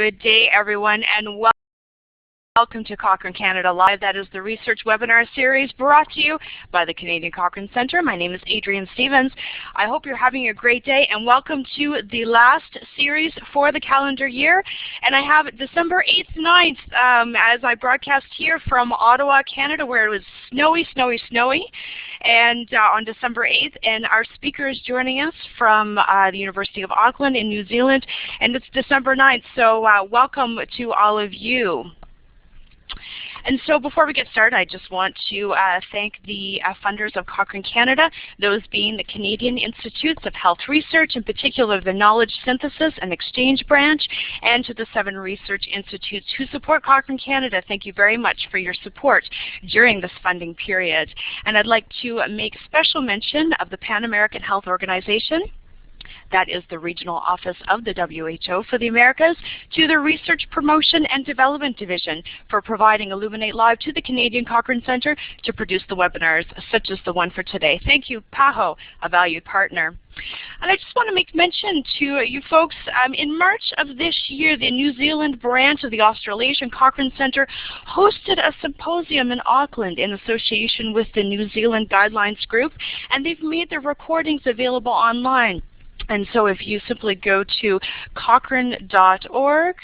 Good day, everyone, and welcome to Cochrane Canada Live. That is the research webinar series brought to you by the Canadian Cochrane Centre. My name is Adrienne Stevens. I hope you're having a great day, and welcome to the last series for the calendar year. And I have December 8th, 9th, as I broadcast here from Ottawa, Canada, where it was snowy, and on December 8th. And our speaker is joining us from the University of Auckland in New Zealand, and it's December 9th. So welcome to all of you. And so before we get started, I just want to thank the funders of Cochrane Canada, those being the Canadian Institutes of Health Research, in particular the Knowledge Synthesis and Exchange Branch, and to the 7 research institutes who support Cochrane Canada. Thank you very much for your support during this funding period. And I'd like to make special mention of the Pan American Health Organization. That is the regional office of the WHO for the Americas, to the Research Promotion and Development Division for providing Illuminate Live to the Canadian Cochrane Centre to produce the webinars such as the one for today. Thank you, PAHO, a valued partner. And I just want to make mention to you folks, in March of this year, the New Zealand branch of the Australasian Cochrane Centre hosted a symposium in Auckland in association with the New Zealand Guidelines Group, and they've made their recordings available online. And so if you simply go to cochrane.org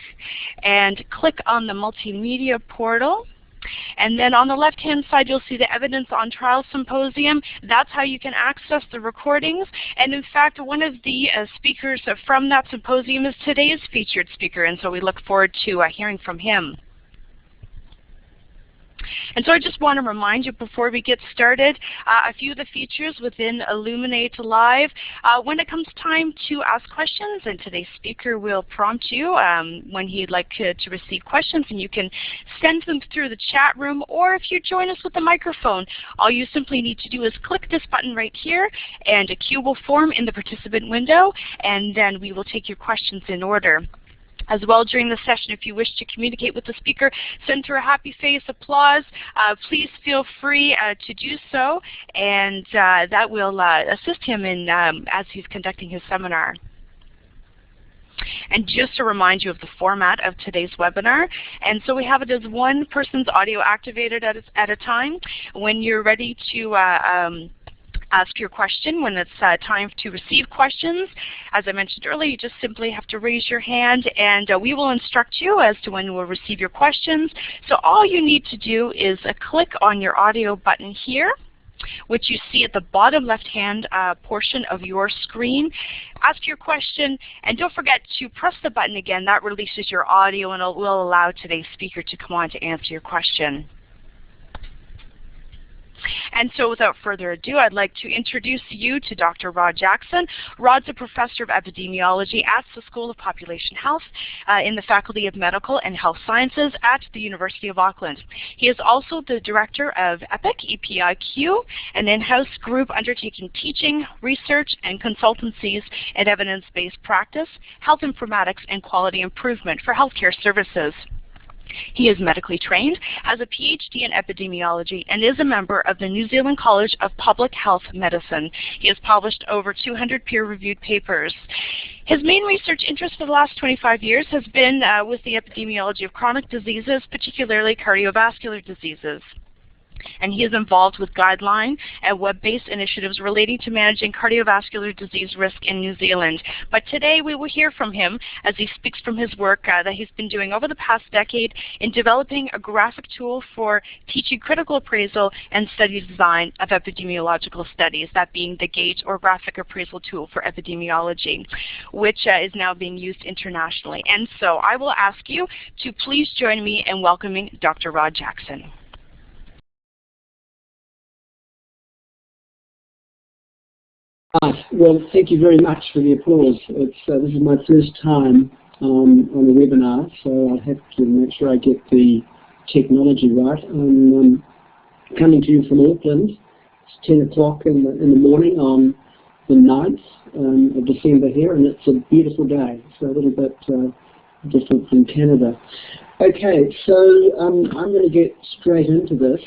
and click on the multimedia portal, and then on the left-hand side you'll see the Evidence on Trial Symposium. That's how you can access the recordings. And in fact, one of the speakers from that symposium is today's featured speaker, and so we look forward to hearing from him. And so I just want to remind you before we get started, a few of the features within Illuminate Live. When it comes time to ask questions, and today's speaker will prompt you when he'd like to receive questions, and you can send them through the chat room, or if you join us with the microphone, all you simply need to do is click this button right here, and a queue will form in the participant window, and then we will take your questions in order. As well, during the session, if you wish to communicate with the speaker, send through a happy face, applause. Please feel free to do so, and that will assist him in as he's conducting his seminar. And just to remind you of the format of today's webinar, and so we have it as one person's audio activated at a time. When you're ready to ask your question, when it's time to receive questions, as I mentioned earlier, you just simply have to raise your hand, and we will instruct you as to when we'll receive your questions. So all you need to do is click on your audio button here, which you see at the bottom left-hand portion of your screen. Ask your question, and don't forget to press the button again. That releases your audio, and it will allow today's speaker to come on to answer your question. And so without further ado, I'd like to introduce you to Dr. Rod Jackson. Rod's a professor of epidemiology at the School of Population Health in the Faculty of Medical and Health Sciences at the University of Auckland. He is also the director of EPIQ, an in-house group undertaking teaching, research, and consultancies in evidence-based practice, health informatics, and quality improvement for healthcare services. He is medically trained, has a PhD in epidemiology, and is a member of the New Zealand College of Public Health Medicine. He has published over 200 peer-reviewed papers. His main research interest for the last 25 years has been with the epidemiology of chronic diseases, particularly cardiovascular diseases. And he is involved with guideline and web-based initiatives relating to managing cardiovascular disease risk in New Zealand. But today we will hear from him as he speaks from his work that he's been doing over the past decade in developing a graphic tool for teaching critical appraisal and study design of epidemiological studies, that being the GAGE, or Graphic Appraisal Tool for Epidemiology, which is now being used internationally. And so I will ask you to please join me in welcoming Dr. Rod Jackson. Well, thank you very much for the applause. This is my first time on the webinar, so I'll have to make sure I get the technology right. I'm coming to you from Auckland. It's 10 o'clock in the morning on the 9th of December here, and it's a beautiful day. It's a little bit different from Canada. Okay, so I'm going to get straight into this.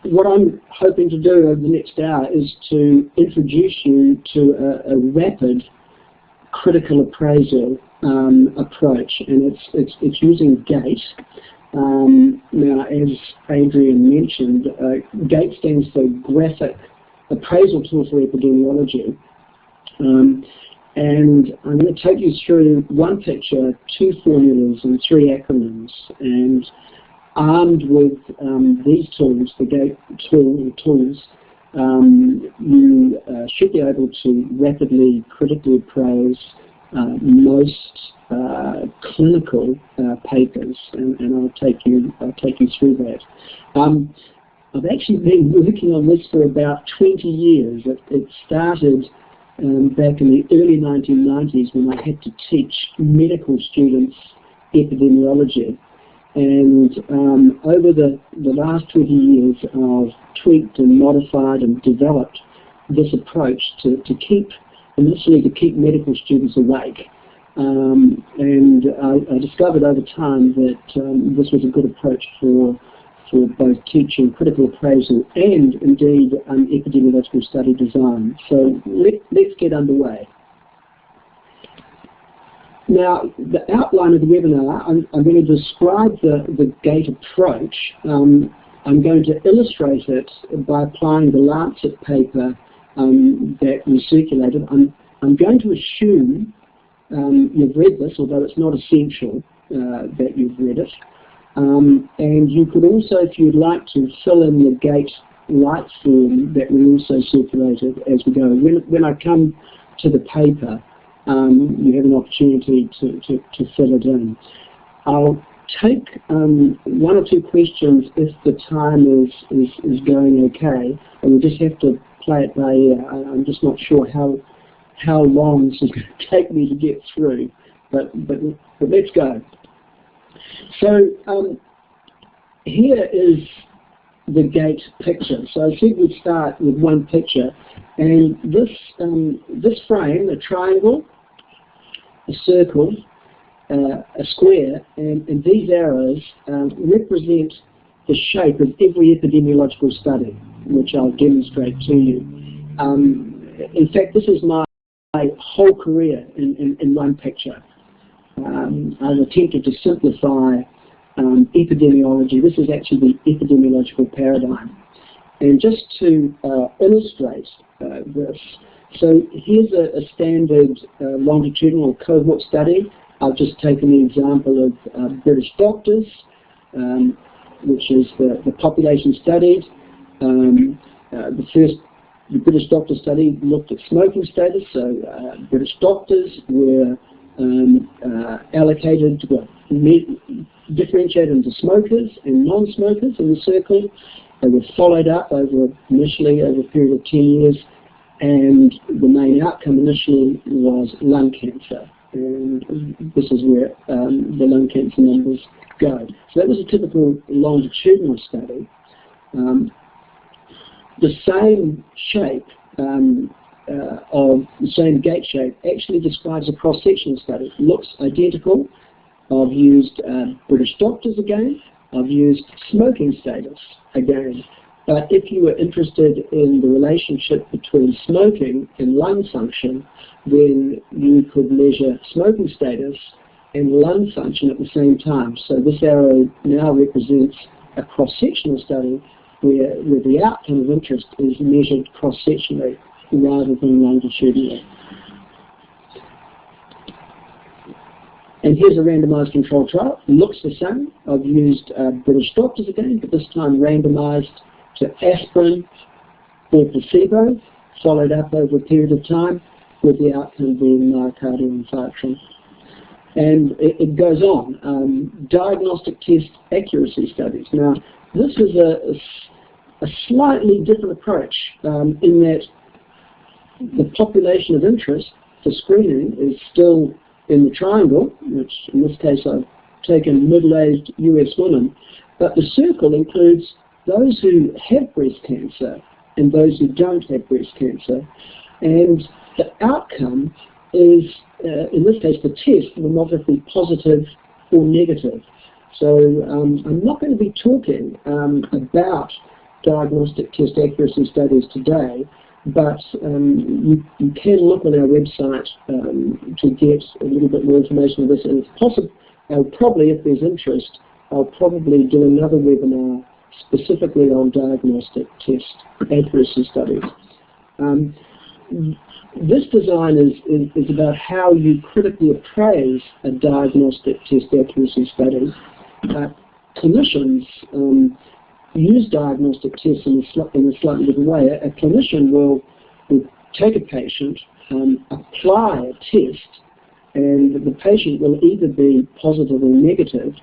What I'm hoping to do over the next hour is to introduce you to a rapid critical appraisal approach, and it's using GATE. Now, as Adrienne mentioned, GATE stands for Graphic Appraisal Tool for Epidemiology. And I'm going to take you through one picture, two formulas, and three acronyms. And armed with these tools, the GATE tools, you should be able to rapidly, critically appraise most clinical papers, and I'll take you through that. I've actually been working on this for about 20 years. It started back in the early 1990s when I had to teach medical students epidemiology. And over the last 20 years, I've tweaked and modified and developed this approach to keep medical students awake. And I discovered over time that this was a good approach for both teaching critical appraisal and indeed epidemiological study design. So let's get underway. Now, the outline of the webinar, I'm going to describe the GATE approach. I'm going to illustrate it by applying the Lancet paper that was circulated. I'm going to assume you've read this, although it's not essential that you've read it. And you could also, if you'd like to, fill in the GATE light form that we also circulated as we go. When I come to the paper, you have an opportunity to fill it in. I'll take one or two questions if the time is going okay, and we'll just have to play it by ear. I'm just not sure how long this is going to take me to get through, but let's go. So here is the GATE picture. So I think we'd start with one picture, and this frame, a triangle, a circle, a square, and these arrows represent the shape of every epidemiological study, which I'll demonstrate to you. In fact, this is my whole career in one picture. I've attempted to simplify epidemiology. This is actually the epidemiological paradigm. And just to illustrate this, so here's a standard longitudinal cohort study. I've just taken the example of British doctors, which is the population studied. The British doctor study looked at smoking status, so British doctors were allocated, differentiated into smokers and non-smokers in the circle. They were followed up initially over a period of 10 years, and the main outcome initially was lung cancer. And this is where the lung cancer numbers go. So that was a typical longitudinal study. The same shape of the same GATE shape actually describes a cross-sectional study. It looks identical. I've used British doctors again. I've used smoking status again. But if you were interested in the relationship between smoking and lung function, then you could measure smoking status and lung function at the same time. So this arrow now represents a cross-sectional study where the outcome of interest is measured cross-sectionally rather than longitudinally. And here's a randomized controlled trial. It looks the same. I've used British doctors again, but this time randomized to aspirin or placebo, followed up over a period of time, with the outcome being myocardial infarction. And it goes on. Diagnostic test accuracy studies. Now, this is a slightly different approach in that the population of interest for screening is still in the triangle, which in this case I've taken middle-aged US women, but the circle includes those who have breast cancer and those who don't have breast cancer. And the outcome is, in this case, the test will not be positive or negative. So I'm not going to be talking about diagnostic test accuracy studies today. but you can look on our website to get a little bit more information on this, and it's possible, probably if there's interest, I'll probably do another webinar specifically on diagnostic test accuracy studies. This design is about how you critically appraise a diagnostic test accuracy study. Clinicians use diagnostic tests in a slightly different way. A clinician will take a patient, apply a test, and the patient will either be positive or negative,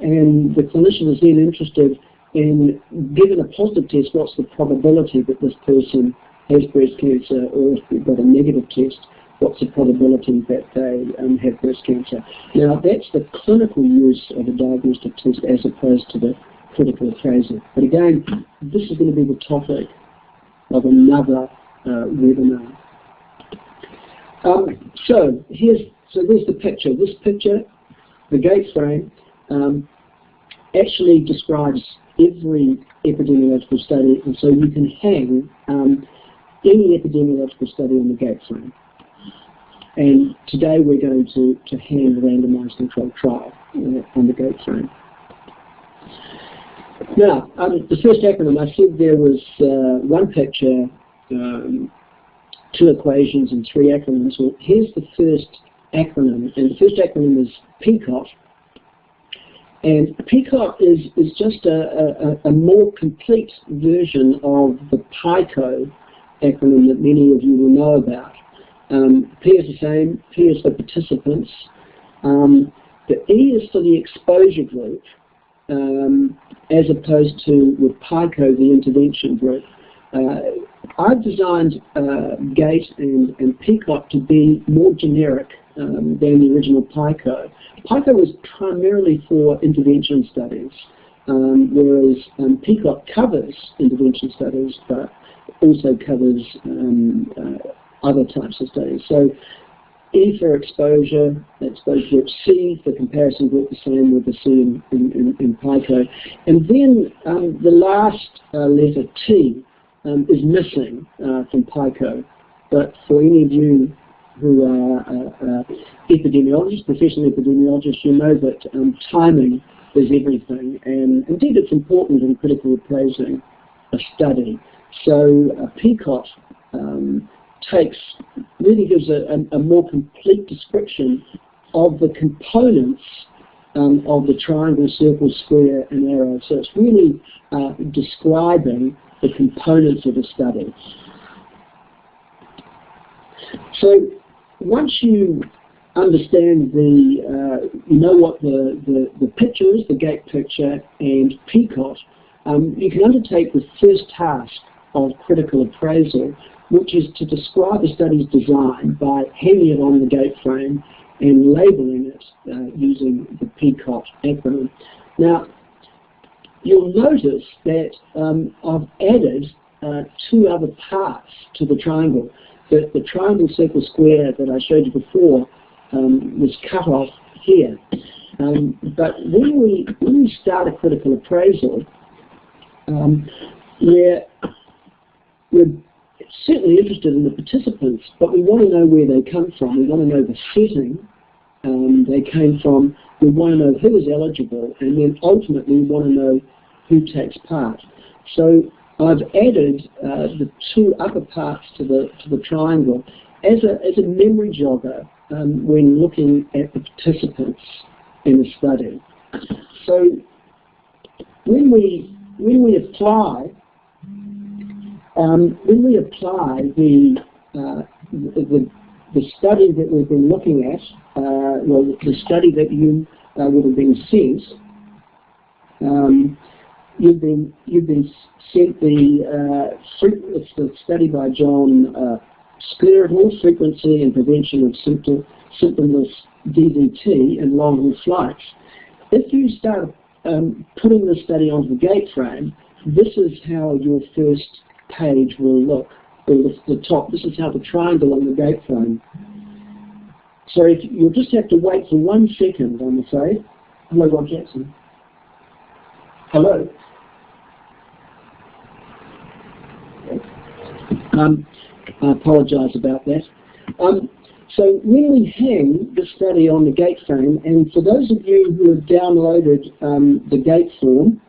and the clinician is then interested in, given a positive test, what's the probability that this person has breast cancer, or if they've got a negative test, what's the probability that they have breast cancer. Now, that's the clinical use of a diagnostic test as opposed to the critical appraisal. But again, this is going to be the topic of another webinar. So there's the picture. This picture, the gate frame, actually describes every epidemiological study, and so you can hang any epidemiological study on the gate frame. And today we're going to hang the randomized controlled trial on the gate frame. Now, the first acronym, I said there was one picture, 2 equations and 3 acronyms. Well, here's the first acronym, and the first acronym is PECOT. And PECOT is just a more complete version of the PECOT acronym that many of you will know about. P is the same, P is for participants. The E is for the exposure group, as opposed to with PECOT, the intervention group. I've designed GATE and PECOT to be more generic than the original PECOT. PECOT was primarily for intervention studies, whereas PECOT covers intervention studies, but also covers other types of studies. So E for exposure group, C for comparison group, the same with the C in PECOT. And then the last letter T is missing from PECOT. But for any of you who are epidemiologists, professional epidemiologists, you know that timing is everything. And indeed it's important in critical appraising a study. So PECOT really gives a more complete description of the components of the triangle, circle, square, and arrow. So it's really describing the components of a study. So once you understand you know what the picture is, the GATE picture, and PECOT, you can undertake the first task of critical appraisal, which is to describe a study's design by hanging it on the gate frame and labeling it using the PECOT acronym. Now, you'll notice that I've added 2 other parts to the triangle. The triangle, circle, square that I showed you before was cut off here. But when we start a critical appraisal, we're certainly interested in the participants, but we want to know where they come from. We want to know the setting they came from. We want to know who is eligible, and then ultimately we want to know who takes part. So I've added the 2 upper parts to the triangle as a memory jogger when looking at the participants in the study. So when we apply the study that we've been looking at, the study that you would have been sent, you've been sent it's the study by John Sklerodol, Frequency and Prevention of Symptomless DVT and Long-haul flights. If you start putting the study onto the gate frame, this is how your first page will look, or the top. This is how the triangle on the gate frame. So you'll just have to wait for 1 second, I'm afraid. Hello, Rob Jackson. Hello. I apologise about that. So when we hang the study on the gate frame, and for those of you who have downloaded the gate form,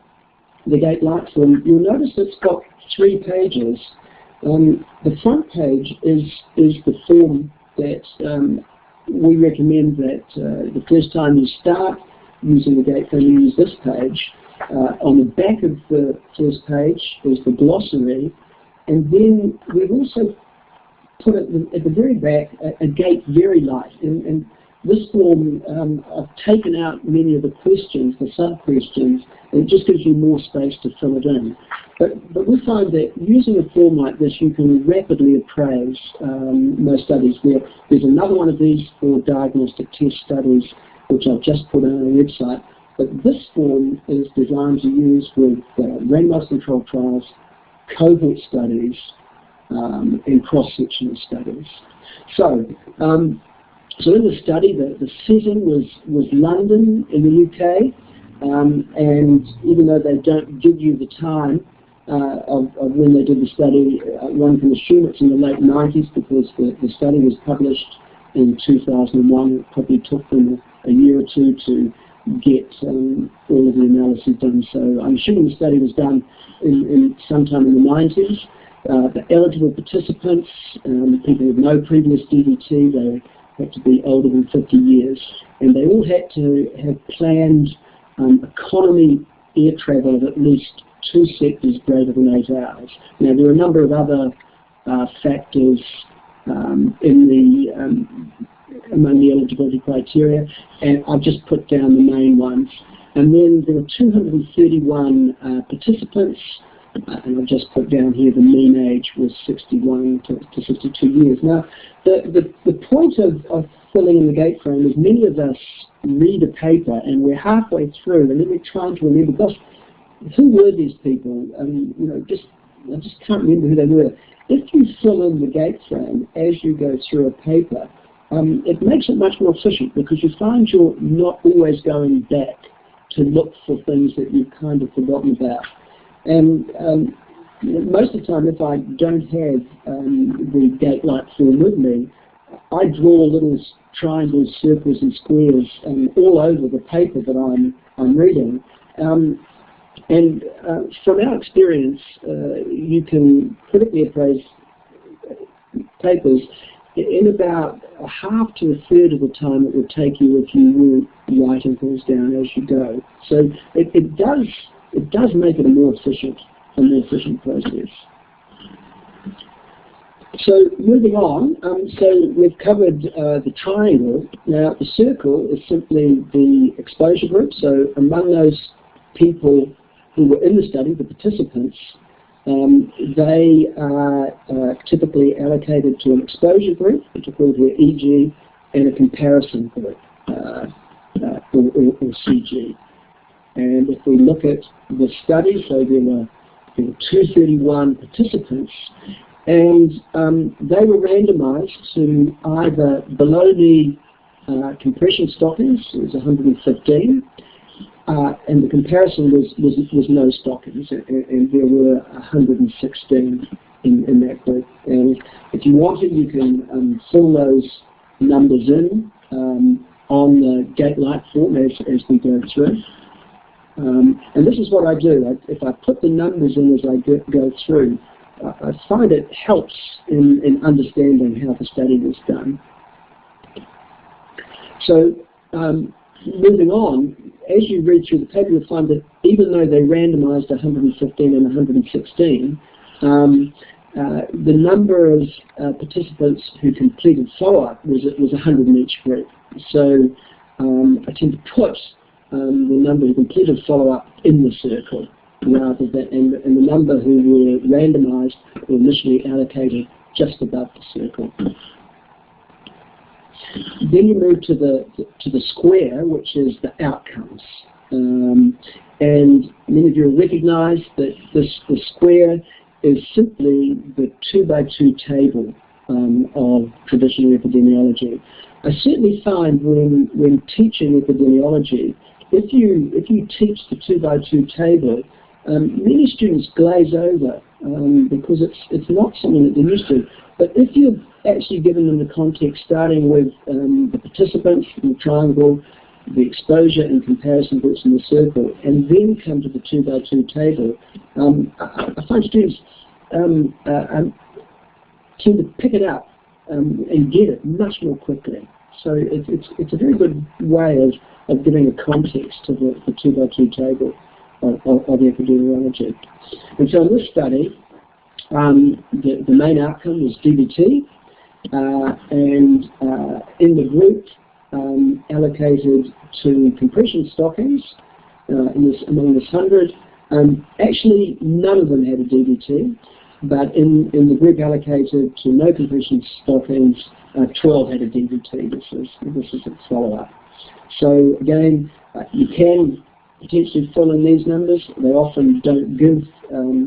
the gate light form, you'll notice it's got 3 pages. The front page is the form that we recommend that the first time you start using the gate frame, you use this page. On the back of the first page is the glossary, and then we've also put at the very back a gate very light. And this form, I've taken out many of the questions, the sub-questions, and it just gives you more space to fill it in. But we find that using a form like this, you can rapidly appraise most studies. There's another one of these for diagnostic test studies, which I've just put on our website. But this form is designed to use with randomized controlled trials, cohort studies, and cross-sectional studies. So, so in the study, the setting was London in the UK, and even though they don't give you the time of when they did the study, one can assume it's in the late 90s because the study was published in 2001. It probably took them a year or two to get all of the analysis done. So I'm assuming the study was done in sometime in the 90s. The eligible participants, people with no previous DVT, they had to be older than 50 years, and they all had to have planned economy air travel of at least 2 sectors greater than 8 hours. Now there are a number of other factors among the eligibility criteria, and I've just put down the main ones. And then there were 231 participants, and I've just put down here the mean age was 61 to 62 years. Now, the point of filling in the gate frame is many of us read a paper and we're halfway through, and then we're trying to remember, gosh, who were these people? You know, I just can't remember who they were. If you fill in the gate frame as you go through a paper, it makes it much more efficient because you find you're not always going back to look for things that you've kind of forgotten about. And most of the time, if I don't have the gate light form with me, I draw little triangles, circles, and squares all over the paper that I'm reading. And from our experience, you can critically appraise papers in about a half to a third of the time it would take you if you were writing things down as you go. So it does make it a more efficient process. So moving on, so we've covered the triangle. Now the circle is simply the exposure group. So among those people who were in the study, the participants, they are typically allocated to an exposure group, which are called here EG, and a comparison group, or CG. And if we look at the study, so there were 231 participants, and they were randomized to either below-knee compression stockings, it was 115, and the comparison was no stockings, and there were 116 in that group. And if you wanted, you can fill those numbers in on the gate light form as we go through. And this is what I do. If I put the numbers in as I go through, I find it helps in understanding how the study was done. So moving on, as you read through the paper, you'll find that even though they randomized 115 and 116, the number of participants who completed follow-up was 100 in each group. So I tend to put the number who completed follow-up in the circle rather than, and the number who were randomized were initially allocated just above the circle. Then you move to the square, which is the outcomes. And many of you will recognize that the square is simply the 2-by-2 table of traditional epidemiology. I certainly find when teaching epidemiology, if you teach the 2-by-2 table, many students glaze over because it's not something that they're used to. But if you've actually given them the context, starting with the participants in the triangle, the exposure and comparison groups in the circle, and then come to the 2x2 table, I find students tend to pick it up and get it much more quickly. So it's a very good way of giving a context to the 2x2 table of epidemiology. And so in this study, the main outcome was DVT, and in the group allocated to compression stockings among this 100, actually none of them had a DVT, but in the group allocated to no compression stockings, 12 had a DVT. This is a follow-up. So again, you can potentially fill in these numbers. They often don't give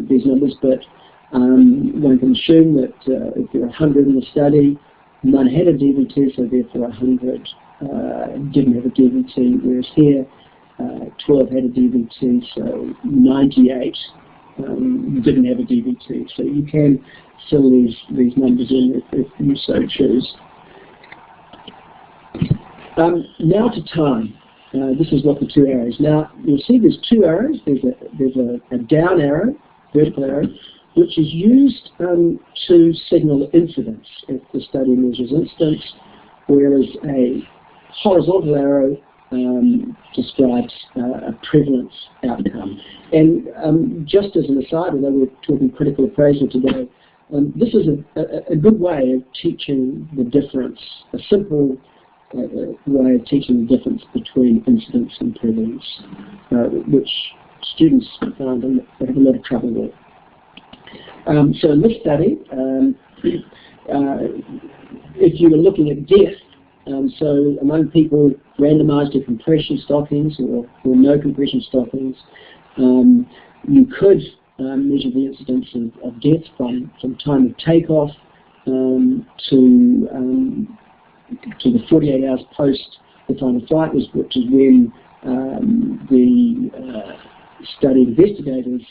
these numbers, but one can assume that if there are 100 in the study, none had a DVT, so therefore 100 didn't have a DVT, whereas here 12 had a DVT, so 98 didn't have a DVT. So you can fill these numbers in if you so choose. Now to time. This is what the two arrows. Now you'll see there's two arrows. There's a down arrow, vertical arrow, which is used to signal incidence if the study measures incidence, whereas a horizontal arrow describes a prevalence outcome. And just as an aside, although we're talking critical appraisal today, this is a good way of teaching the difference, a simple way of teaching the difference between incidence and prevalence, which students find they have a lot of trouble with. So in this study, if you were looking at death, so among people randomized to compression stockings or no compression stockings, you could measure the incidence of death from time of takeoff to the 48 hours post the final flight, which is when the study investigators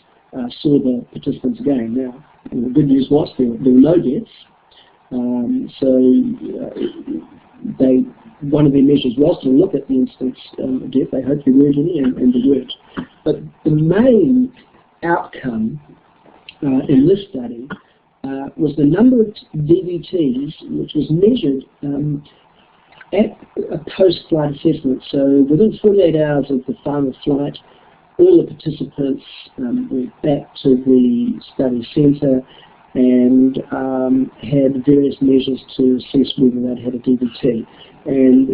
saw the participants again. Now, the good news was there were no deaths, one of their measures was to look at the incidence of death. They hoped there weren't any, and there weren't. But the main outcome in this study was the number of DVTs, which was measured at a post-flight assessment. So within 48 hours of the final flight, all the participants went back to the study centre and had various measures to assess whether they'd had a DVT. And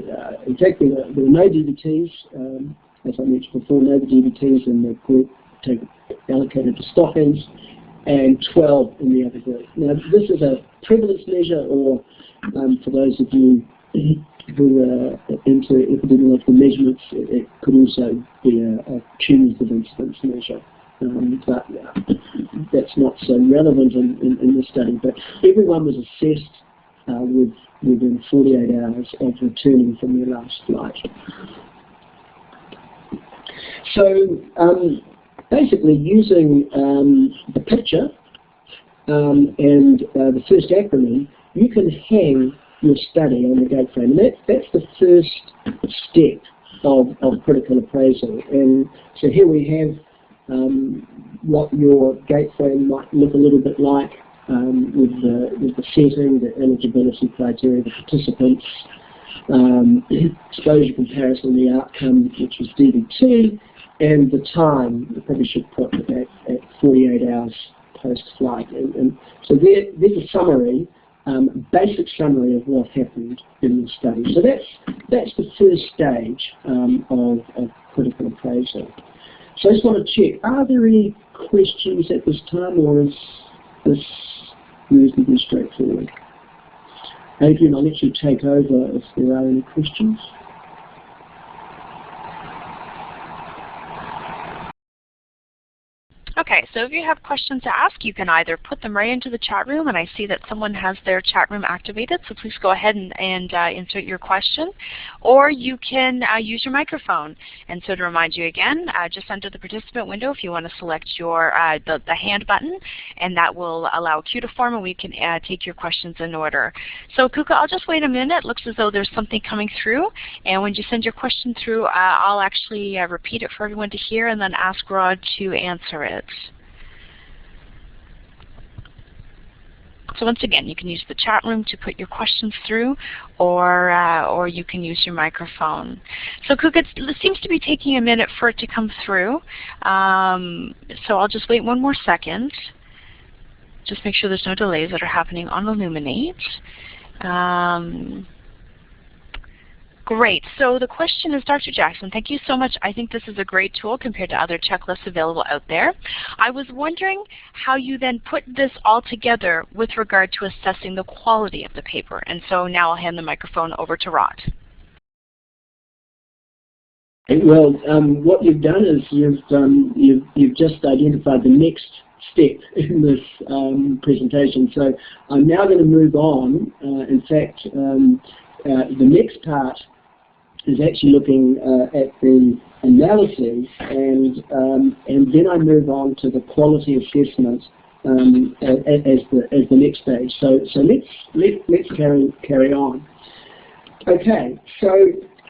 in fact, there were no DVTs, as I mentioned before, no DVTs in the group allocated to stockings, and 12 in the other group. Now, this is a prevalence measure, or for those of you who are into epidemiological measurements, it could also be a cumulative incidence measure. But that's not so relevant in this study. But everyone was assessed within 48 hours of returning from their last flight. So basically, using the picture and the first acronym, you can hang your study on the gate frame. And that's the first step of critical appraisal. And so here we have what your gate frame might look a little bit like with the setting, the eligibility criteria, the participants, exposure comparison, the outcome, which is DVT, and the time. You probably should put at 48 hours post-flight. And so there's a summary, basic summary of what happened in the study. So that's the first stage of critical appraisal. So I just want to check, are there any questions at this time, or is this reasonably straightforward? Adrienne, I'll let you take over if there are any questions. Okay, so if you have questions to ask, you can either put them right into the chat room, and I see that someone has their chat room activated, so please go ahead and insert your question, or you can use your microphone. And so to remind you again, just under the participant window, if you want to select your the hand button, and that will allow a queue to form, and we can take your questions in order. So Kuka, I'll just wait a minute. It looks as though there's something coming through, and when you send your question through, I'll actually repeat it for everyone to hear and then ask Rod to answer it. So once again, you can use the chat room to put your questions through, or you can use your microphone. So Kuka, it seems to be taking a minute for it to come through, so I'll just wait one more second. Just make sure there's no delays that are happening on Illuminate. Great. So the question is, Dr. Jackson, thank you so much. I think this is a great tool compared to other checklists available out there. I was wondering how you then put this all together with regard to assessing the quality of the paper. And so now I'll hand the microphone over to Rod. Well, what you've done is you've just identified the next step in this presentation. So I'm now going to move on. In fact, the next part is actually looking at the analyses, and then I move on to the quality assessment as the next stage. So let's carry on. Okay, so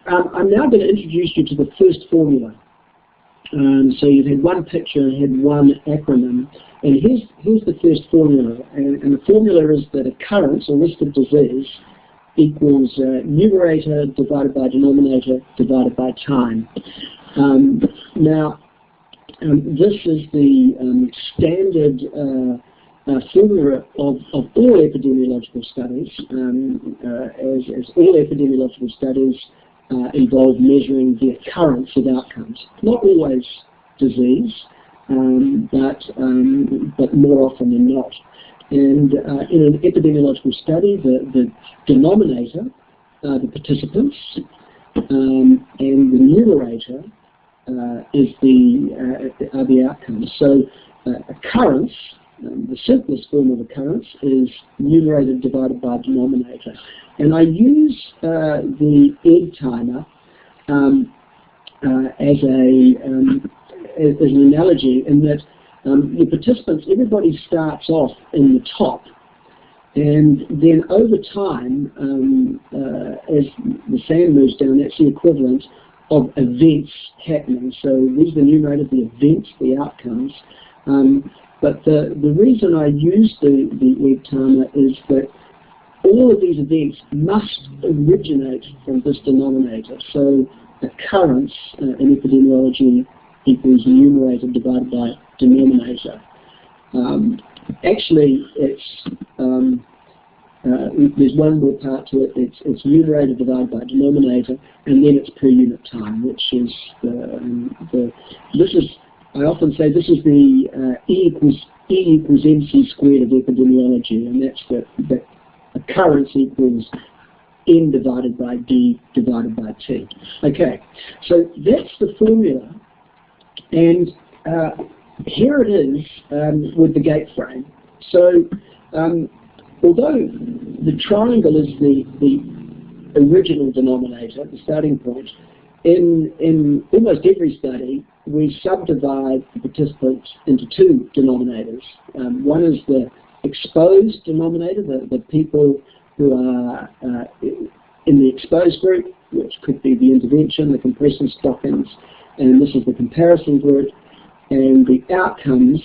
I'm now going to introduce you to the first formula. So you've had one picture, had one acronym, and here's the first formula. And the formula is that occurrence, or risk of disease, equals numerator divided by denominator divided by time. Now, this is the standard formula of all epidemiological studies, as all epidemiological studies involve measuring the occurrence of outcomes. Not always disease, but more often than not. And in an epidemiological study, the denominator, the participants, and the numerator are the outcomes. So occurrence, the simplest form of occurrence, is numerator divided by denominator. And I use the egg timer as an analogy, in that the participants, everybody starts off in the top, and then over time, as the sand moves down, that's the equivalent of events happening. So these are the numerator, the events, the outcomes. But the reason I use the egg timer is that all of these events must originate from this denominator. So occurrence in epidemiology equals numerator divided by denominator. Actually, it's there's one more part to it. It's numerator divided by denominator, and then it's per unit time, which is this is, I often say, this is the E equals MC squared of epidemiology, and that's the occurrence equals N divided by D divided by T. Okay, so that's the formula, and here it is with the gate frame. So although the triangle is the original denominator, the starting point, in almost every study we subdivide the participants into two denominators. One is the exposed denominator, the people who are in the exposed group, which could be the intervention, the compression stockings, and this is the comparison group. And the outcomes,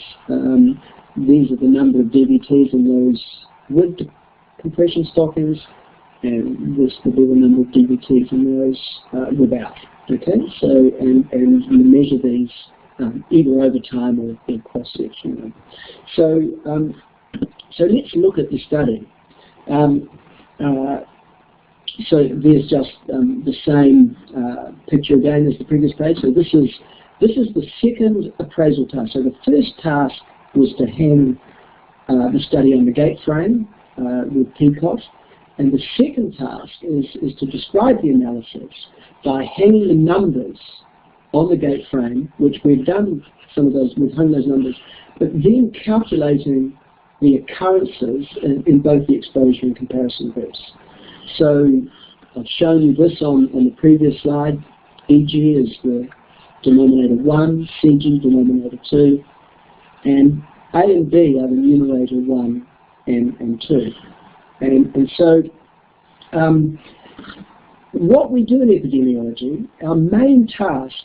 these are the number of DVTs in those with compression stockings, and this will be the number of DVTs in those without. Okay, so and you measure these either over time or cross-section. So let's look at the study. So there's just the same picture again as the previous page. So this is the second appraisal task. So the first task was to hang the study on the gate frame with PECOT, and the second task is to describe the analysis by hanging the numbers on the gate frame, which we've done some of those, we've hung those numbers, but then calculating the occurrences in both the exposure and comparison groups. So I've shown you this on the previous slide. EG is the denominator 1, CG denominator 2, and A and B are the numerator 1 and 2. And so what we do in epidemiology, our main task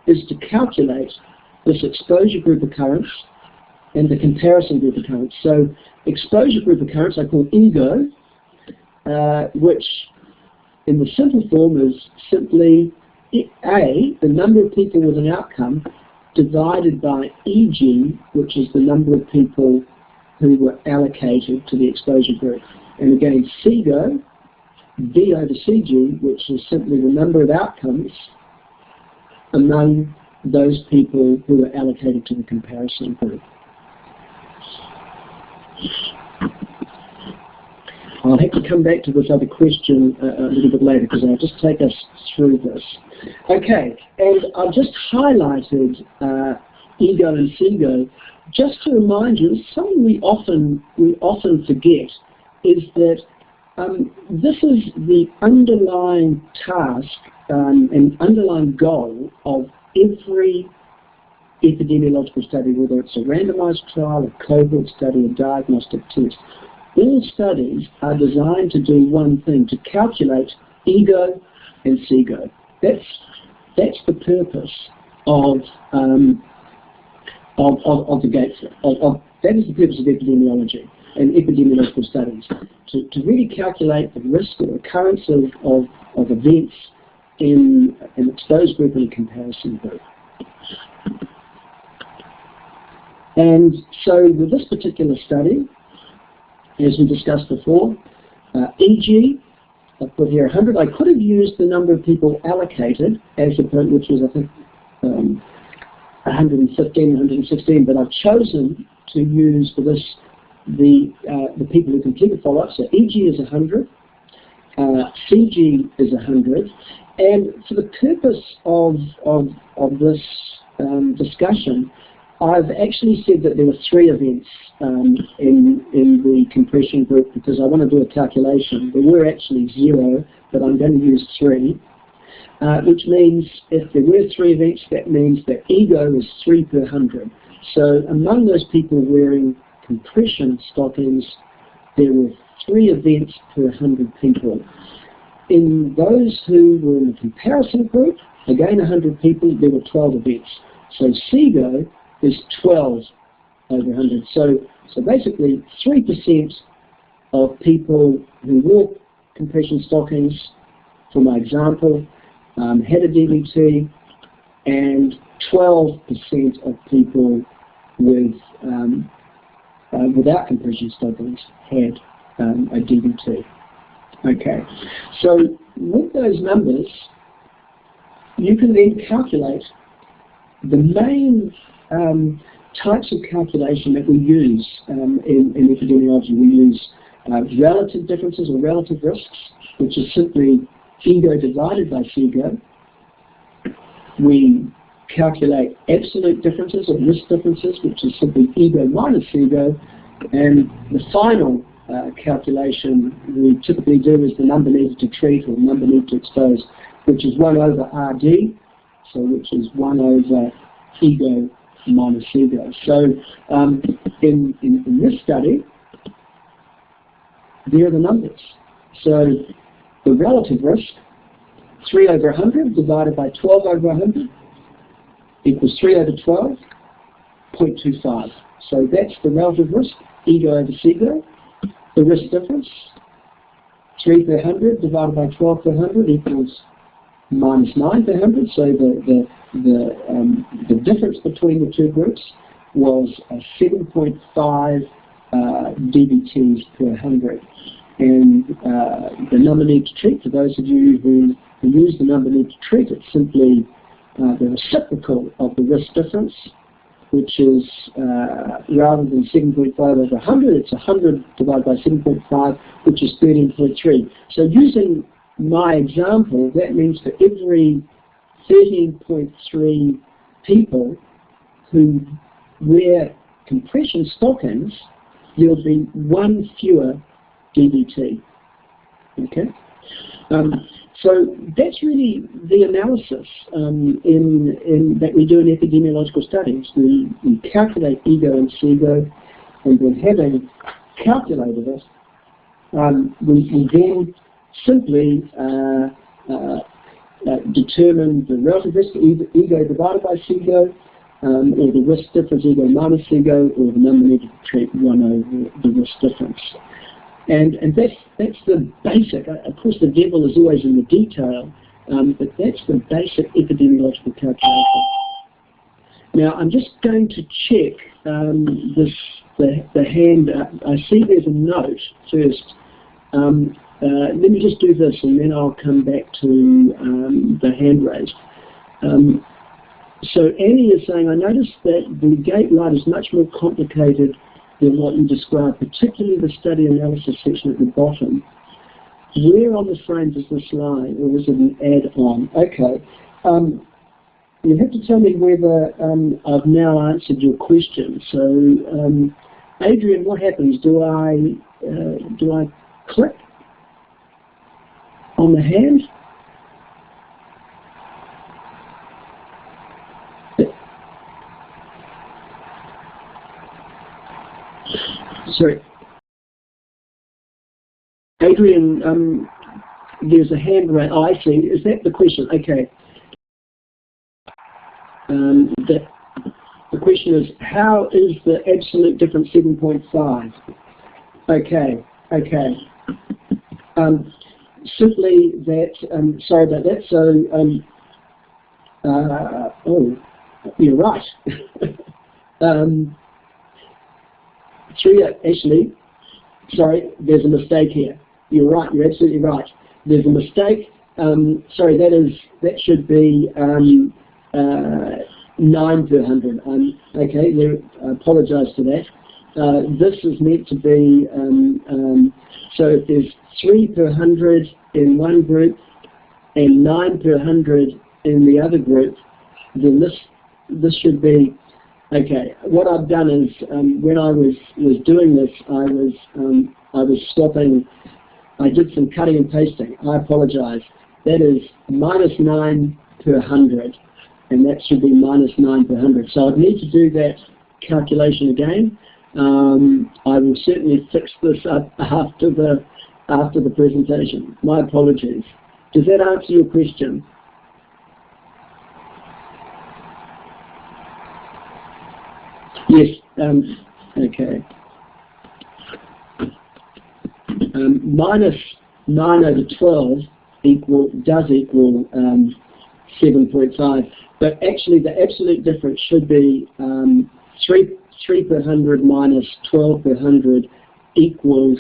is to calculate this exposure group occurrence and the comparison group occurrence. So exposure group occurrence I call EGO, which in the simple form is simply A, the number of people with an outcome, divided by EG, which is the number of people who were allocated to the exposure group. And again, CGO, B over CG, which is simply the number of outcomes among those people who were allocated to the comparison group. I'll have to come back to this other question a little bit later because I'll just take us through this. Okay, and I've just highlighted EGO and CGO just to remind you, something we often forget is that this is the underlying task and underlying goal of every epidemiological study, whether it's a randomized trial, a cohort study, a diagnostic test. All studies are designed to do one thing, to calculate EGO and CGO. That's the purpose of the gates. That is the purpose of epidemiology and epidemiological studies, to really calculate the risk or occurrence of events in an exposed group and a comparison group. And so with this particular study, as we discussed before, EG, I put here 100. I could have used the number of people allocated as a point, which was I think 115, 116, but I've chosen to use for this the people who completed follow-up. So EG is 100, CG is 100, and for the purpose of this discussion, I've actually said that there were 3 events in the compression group because I want to do a calculation. There were actually 0, but I'm going to use 3, which means if there were 3 events, that means that EGO is 3 per 100. So among those people wearing compression stockings, there were 3 events per 100 people. In those who were in the comparison group, again 100 people, there were 12 events. So CGO is 12 over 100. So basically 3% of people who wore compression stockings, for my example, had a DVT, and 12% of people with without compression stockings had a DVT. Okay, so with those numbers, you can then calculate the main types of calculation that we use in epidemiology. We use relative differences or relative risks, which is simply EGO divided by CGO. We calculate absolute differences or risk differences, which is simply EGO minus CGO. And the final calculation we typically do is the number needed to treat or number needed to expose, which is 1 over RD, so which is 1 over EGO minus CGO. So in this study, there are the numbers. So the relative risk, 3 over 100 divided by 12 over 100 equals 3 over 12, 0.25. So that's the relative risk, EGO over CGO. The risk difference, 3 per 100 divided by 12 per 100 equals minus 9 per 100. So the difference between the two groups was 7.5 DBTs per 100. And the number needed to treat, for those of you who use the number needed to treat, it's simply the reciprocal of the risk difference, which is rather than 7.5 over 100, it's 100 divided by 7.5, which is 13.3. So using my example, that means for every 13.3 people who wear compression stockings, there'll be one fewer DVT. Okay? So that's really the analysis that we do in epidemiological studies. We calculate EGO and CGO, and then having calculated it, we then simply determine the relative risk of EGO divided by CGO, or the risk difference EGO minus CGO, or the number needed to treat 1 over the risk difference. And that's the basic. Of course, the devil is always in the detail, but that's the basic epidemiological calculation. Now, I'm just going to check the hand. I see there's a note first. Let me just do this, and then I'll come back to the hand raised. So Annie is saying, I noticed that the gate light is much more complicated than what you described, particularly the study analysis section at the bottom. Where on the frame does this lie, or is it an add-on? Okay. You have to tell me whether I've now answered your question. So, Adrienne, what happens? Do I click on the hand? Sorry. Adrienne, there's a hand raised. Oh, I see. Is that the question? Okay. The question is, how is the absolute difference 7.5? Okay. Simply that, sorry about that. So, oh, you're right. Actually, sorry, there's a mistake here. You're right, you're absolutely right. There's a mistake. Sorry, that should be 9 per 100. Okay, I apologise for that. This is meant to be, so if there's 3 per 100 in one group and 9 per 100 in the other group, then this should be, okay. What I've done is, when I was doing this, I was swapping. I did some cutting and pasting. I apologise. That is minus 9 per 100, and that should be minus 9 per 100. So I'd need to do that calculation again. I will certainly fix this up after the presentation. My apologies. Does that answer your question? Yes. Okay. Minus 9 over 12 does equal 7.5, but actually the absolute difference should be 3 per 100 minus 12 per 100 equals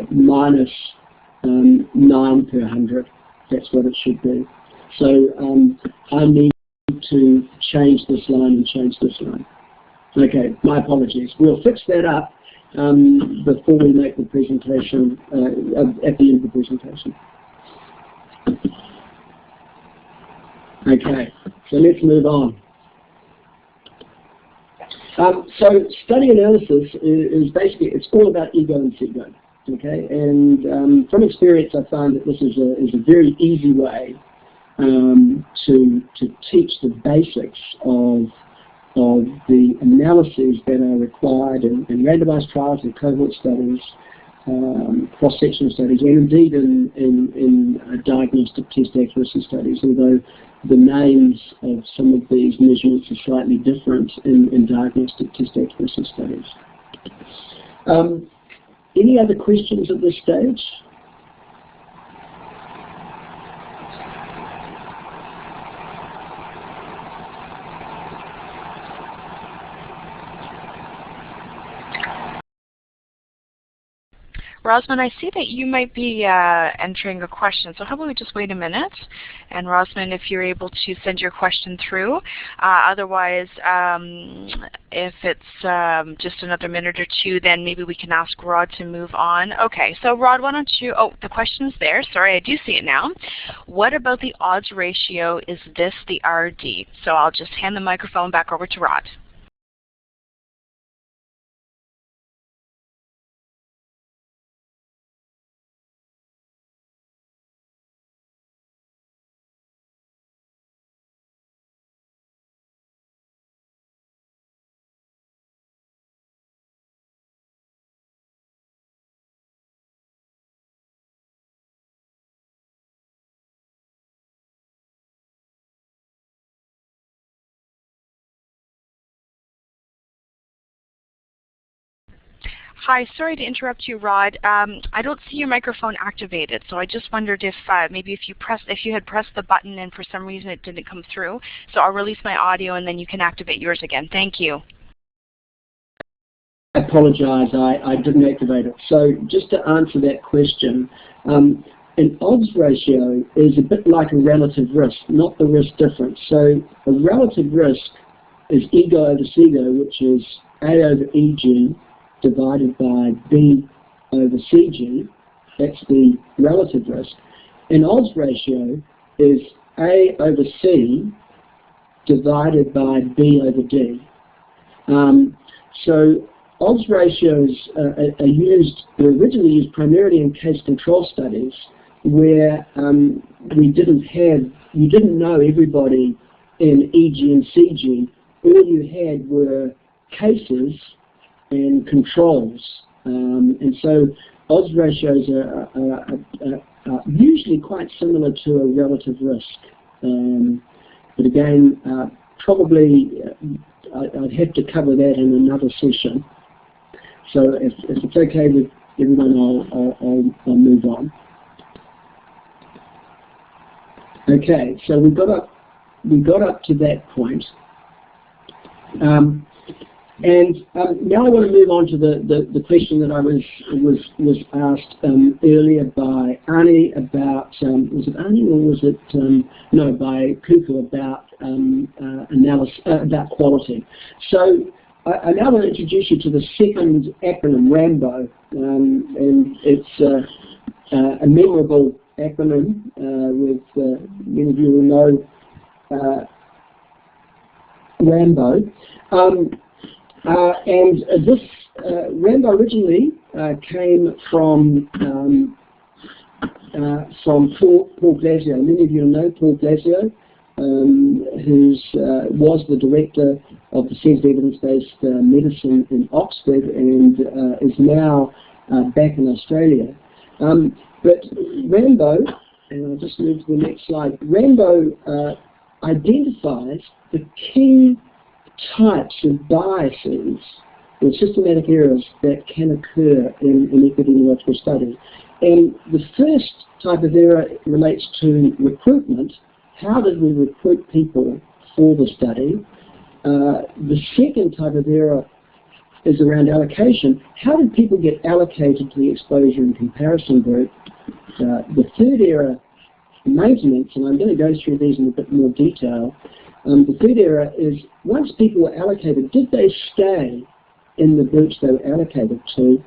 minus 9 per 100. That's what it should be. So I need to change this line and change this line. Okay, my apologies. We'll fix that up before we make the presentation, at the end of the presentation. Okay, so let's move on. So study analysis is basically, it's all about EGO and CGO. Okay, and from experience I find that this is a very easy way to teach the basics of the analyses that are required in randomized trials and cohort studies, cross-sectional studies, and indeed in diagnostic test accuracy studies, although the names of some of these measurements are slightly different in diagnostic test accuracy studies. Any other questions at this stage? Rosman, I see that you might be entering a question, so how about we just wait a minute? And Rosman, if you're able to send your question through. Otherwise, if it's just another minute or two, then maybe we can ask Rod to move on. Okay, so Rod, why don't you, oh, the question's there. Sorry, I do see it now. What about the odds ratio? Is this the RD? So I'll just hand the microphone back over to Rod. Hi, sorry to interrupt you, Rod. I don't see your microphone activated, so I just wondered if maybe if you had pressed the button and for some reason it didn't come through. So I'll release my audio and then you can activate yours again. Thank you. I apologize, I didn't activate it. So just to answer that question, an odds ratio is a bit like a relative risk, not the risk difference. So a relative risk is EGO over CGO, which is A over EG divided by B over CG. That's the relative risk. An odds ratio is A over C divided by B over D. So odds ratios are originally used primarily in case control studies where you didn't know everybody in EG and CG. All you had were cases and controls. And so odds ratios are usually quite similar to a relative risk. But again, probably I'd have to cover that in another session. So if it's okay with everyone, I'll move on. Okay, so we got up to that point. And now I want to move on to the question that I was asked earlier by Ani about was it Ani or was it no, by Kuku about analysis about quality. So I now want to introduce you to the second acronym, RAMBO, and it's a memorable acronym with many of you will know RAMBO. And this RAMBO originally came from Paul Glasio. Many of you know Paul Glasio, who was the director of the Centre of Evidence-Based Medicine in Oxford and is now back in Australia. But RAMBO, and I'll just move to the next slide, RAMBO identifies the key types of biases or systematic errors that can occur in epidemiological studies. And the first type of error relates to recruitment. How did we recruit people for the study? The second type of error is around allocation. How did people get allocated to the exposure and comparison group? The third error, maintenance, and I'm going to go through these in a bit more detail. The third error is, once people were allocated, did they stay in the groups they were allocated to?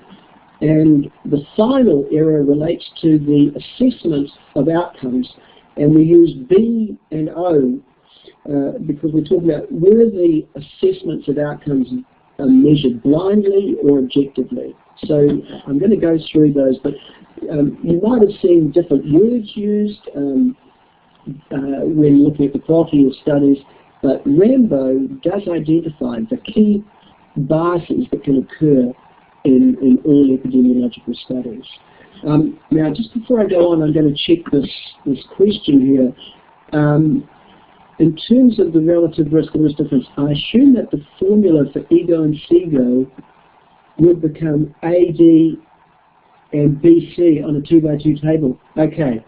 And the final error relates to the assessment of outcomes. And we use B and O because we're talking about were the assessments of outcomes measured blindly or objectively. So I'm going to go through those, but you might have seen different words used when looking at the quality of studies, but RAMBO does identify the key biases that can occur in all epidemiological studies. Now, just before I go on, I'm going to check this question here. In terms of the relative risk and risk difference, I assume that the formula for EGO and CGO would become AD and BC on a 2x2 table. Okay.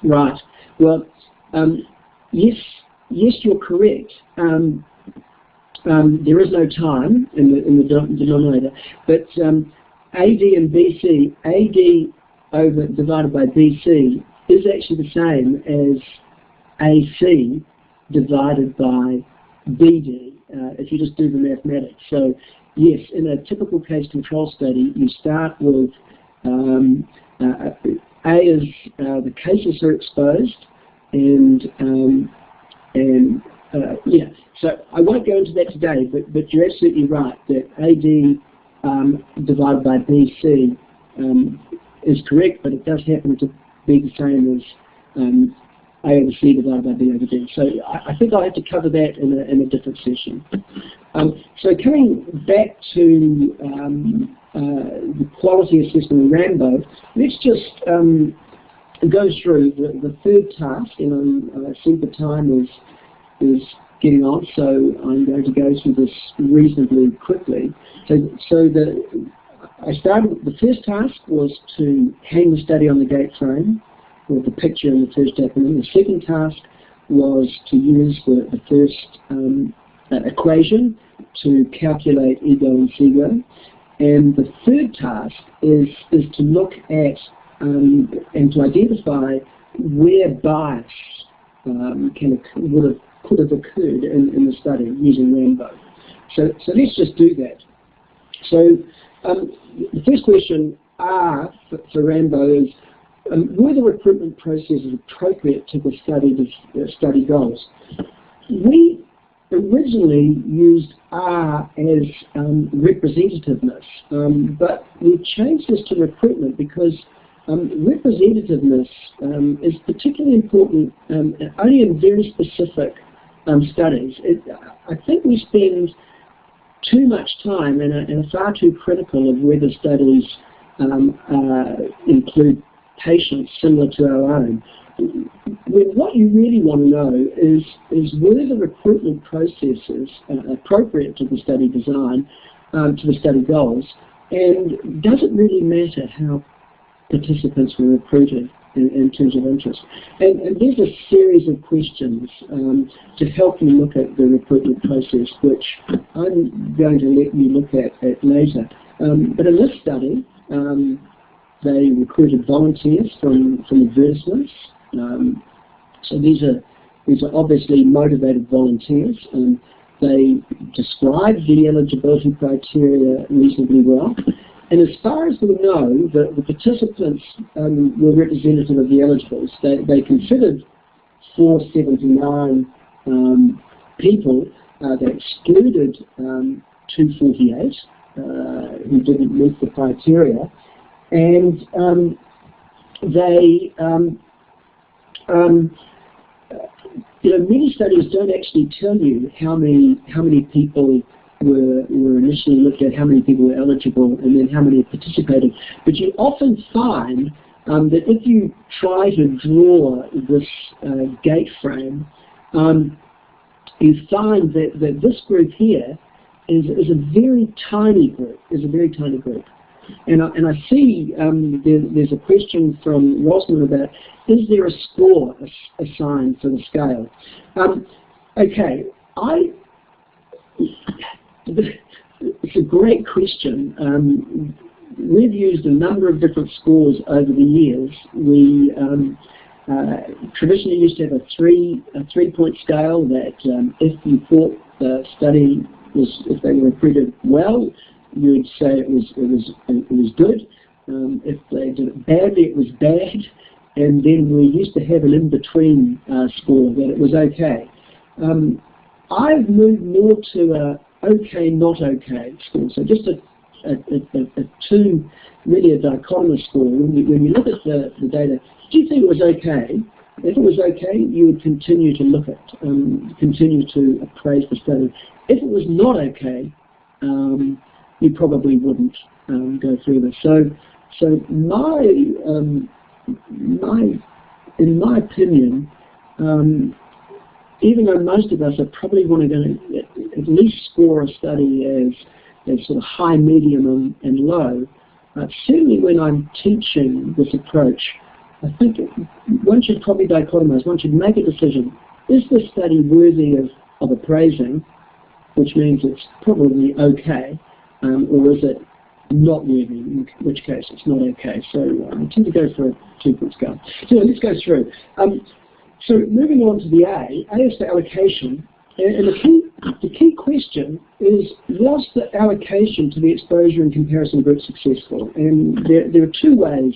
Right. Well, yes, you're correct. There is no time in the denominator, but AD and BC, AD divided by BC is actually the same as AC divided by BD, if you just do the mathematics. So yes, in a typical case control study, you start with A is the cases are exposed, and yeah. So I won't go into that today, but you're absolutely right that AD divided by BC is correct, but it does happen to be the same as A over C divided by B over D. So I think I'll have to cover that in a different session. So coming back to the quality assessment of RAMBO, let's just go through the third task, and I see the time is getting on, so I'm going to go through this reasonably quickly. The first task was to hang the study on the gate frame with the picture in the first acronym. The second task was to use the first equation to calculate EGO and CGO. And the third task is to look at and to identify where bias could have occurred in the study using RAMBO. So let's just do that. So the first question R for RAMBO is, were the recruitment processes appropriate to the study goals? We originally used R as representativeness, but we've changed this to recruitment because representativeness is particularly important only in very specific studies. I think we spend too much time and are far too critical of whether studies include patients similar to our own. When what you really want to know is were the recruitment processes appropriate to the study design, to the study goals, and does it really matter how participants were recruited in terms of interest? And there's a series of questions to help you look at the recruitment process, which I'm going to let you look at later. But in this study, they recruited volunteers from advertisements. So these are obviously motivated volunteers, and they described the eligibility criteria reasonably well. And as far as we know, the participants were representative of the eligibles. They considered 479 people. They excluded 248 who didn't meet the criteria, and many studies don't actually tell you how many people were initially looked at, how many people were eligible, and then how many participated. But you often find that if you try to draw this gate frame, you find that this group here is a very tiny group. And I see there's a question from Rosman about, is there a score assigned for the scale? Okay, it's a great question. We've used a number of different scores over the years. We traditionally used to have a three-point scale that if you thought the study if they were recruited well, you'd say it was good. If they did it badly, it was bad. And then we used to have an in-between score that it was okay. I've moved more to a okay, not okay score. So just really a dichotomous score. When you look at the data, do you think it was okay? If it was okay, you would continue to look at, continue to appraise the study. If it was not okay, you probably wouldn't go through this. So in my opinion, even though most of us are probably going to at least score a study as sort of high, medium, and low, certainly when I'm teaching this approach, I think one should probably dichotomize. One should make a decision. Is this study worthy of appraising, which means it's probably okay, or is it not really, in which case it's not okay. So I tend to go for a 2-point scale. So let's go through. So moving on to the A is for allocation. And the key question is, was the allocation to the exposure and comparison group successful? And there are two ways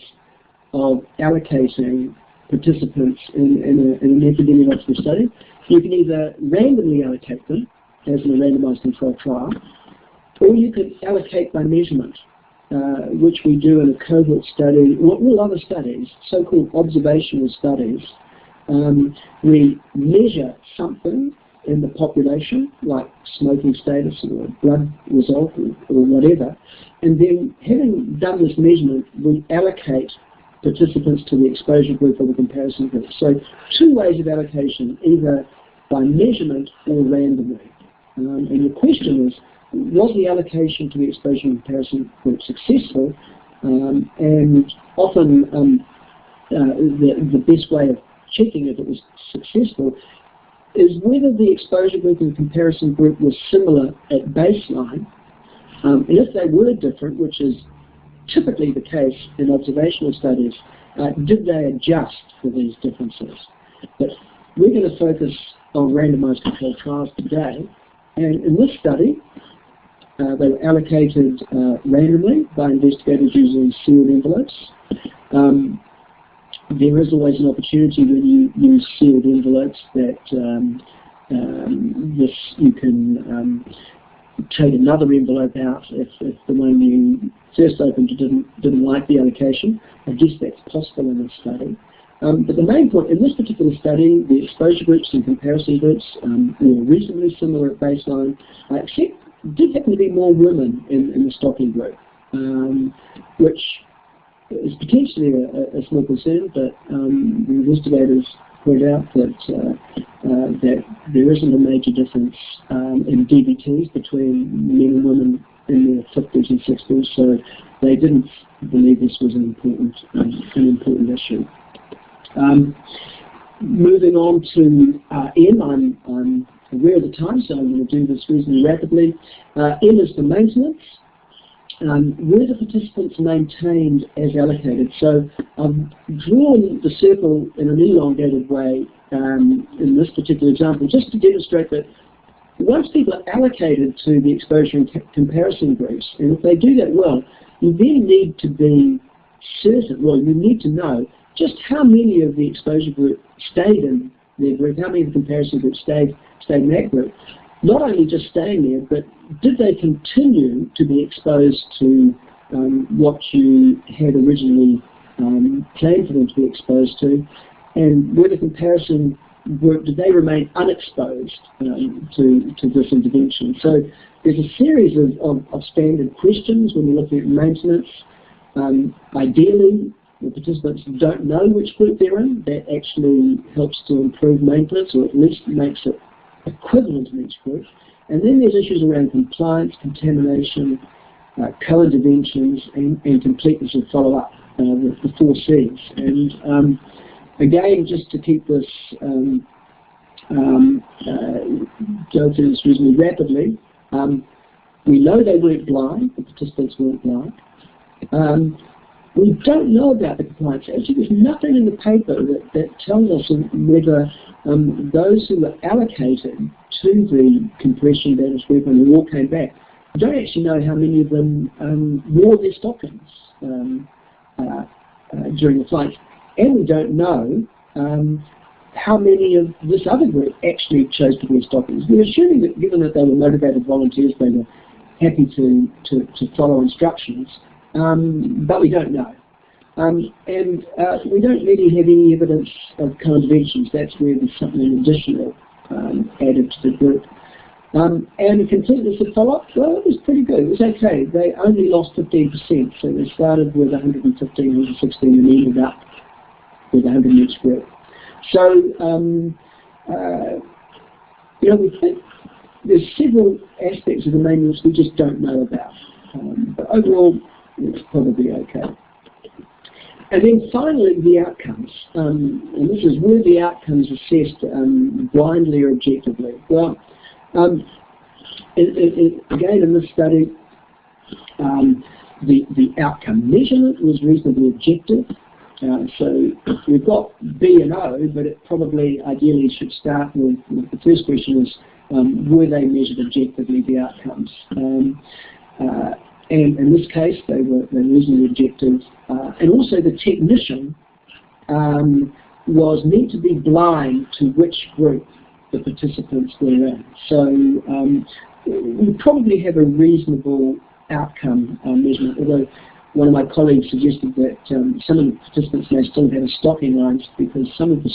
of allocating participants in an epidemiological study. You can either randomly allocate them, as in a randomized controlled trial, or you can allocate by measurement, which we do in a cohort study, or all other studies, so-called observational studies. We measure something in the population, like smoking status or blood result or whatever, and then having done this measurement, we allocate participants to the exposure group or the comparison group. So two ways of allocation, either by measurement or randomly. And the question is, was the allocation to the exposure and comparison group successful? And often the best way of checking if it was successful is whether the exposure group and comparison group was similar at baseline, and if they were different, which is typically the case in observational studies, did they adjust for these differences? But we're going to focus on randomized controlled trials today, and in this study, they were allocated randomly by investigators using sealed envelopes. There is always an opportunity when you use sealed envelopes that you can take another envelope out if the one you first opened didn't like the allocation. I guess that's possible in this study. But the main point in this particular study, the exposure groups and comparison groups were reasonably similar at baseline, except did happen to be more women in the stocking group, which is potentially a small concern, but the investigators point out that there isn't a major difference in DVTs between men and women in their 50s and 60s, so they didn't believe this was an important issue. Moving on to N, I'm aware of the time, so I'm going to do this reasonably rapidly. N is for maintenance. Were the participants maintained as allocated? So I've drawn the circle in an elongated way in this particular example, just to demonstrate that once people are allocated to the exposure and comparison groups, and if they do that well, you then need to be certain, well, you need to know just how many of the exposure group stayed in their group, how many of the comparison group stayed in that group. Not only just staying there, but did they continue to be exposed to what you had originally planned for them to be exposed to, and were the comparison group, did they remain unexposed to this intervention? So there's a series of standard questions when you're looking at maintenance. Ideally, the participants don't know which group they're in. That actually helps to improve maintenance, or at least makes it equivalent in each group. And then there's issues around compliance, contamination, co-interventions, and completeness of follow-up, the 4 Cs. And again, just to keep this go through this reasonably rapidly, we know they weren't blind, the participants weren't blind. We don't know about the compliance. Actually, there's nothing in the paper that tells us whether those who were allocated to the compression bandage group and who all came back, we don't actually know how many of them wore their stockings during the flight. And we don't know how many of this other group actually chose to wear stockings. We're assuming that given that they were motivated volunteers, they were happy to follow instructions. But we don't know. And we don't really have any evidence of co-interventions. That's where there's something additional added to the group. And the completeness of follow-up, well, it was pretty good. It was okay. They only lost 15%, so they started with 115, 116, and ended up with 100 in each group. So, we think there's several aspects of the maintenance we just don't know about. But overall, it's probably okay. And then finally, the outcomes. And this is, were the outcomes assessed blindly or objectively? Well, again, in this study, The outcome measurement was reasonably objective. So we've got B and O, but it probably ideally should start with the first question is, were they measured objectively, the outcomes? And in this case, they were reasonably objective. And also the technician was meant to be blind to which group the participants were in. So we probably have a reasonable outcome measurement, although one of my colleagues suggested that some of the participants may still have stocking lines because some of the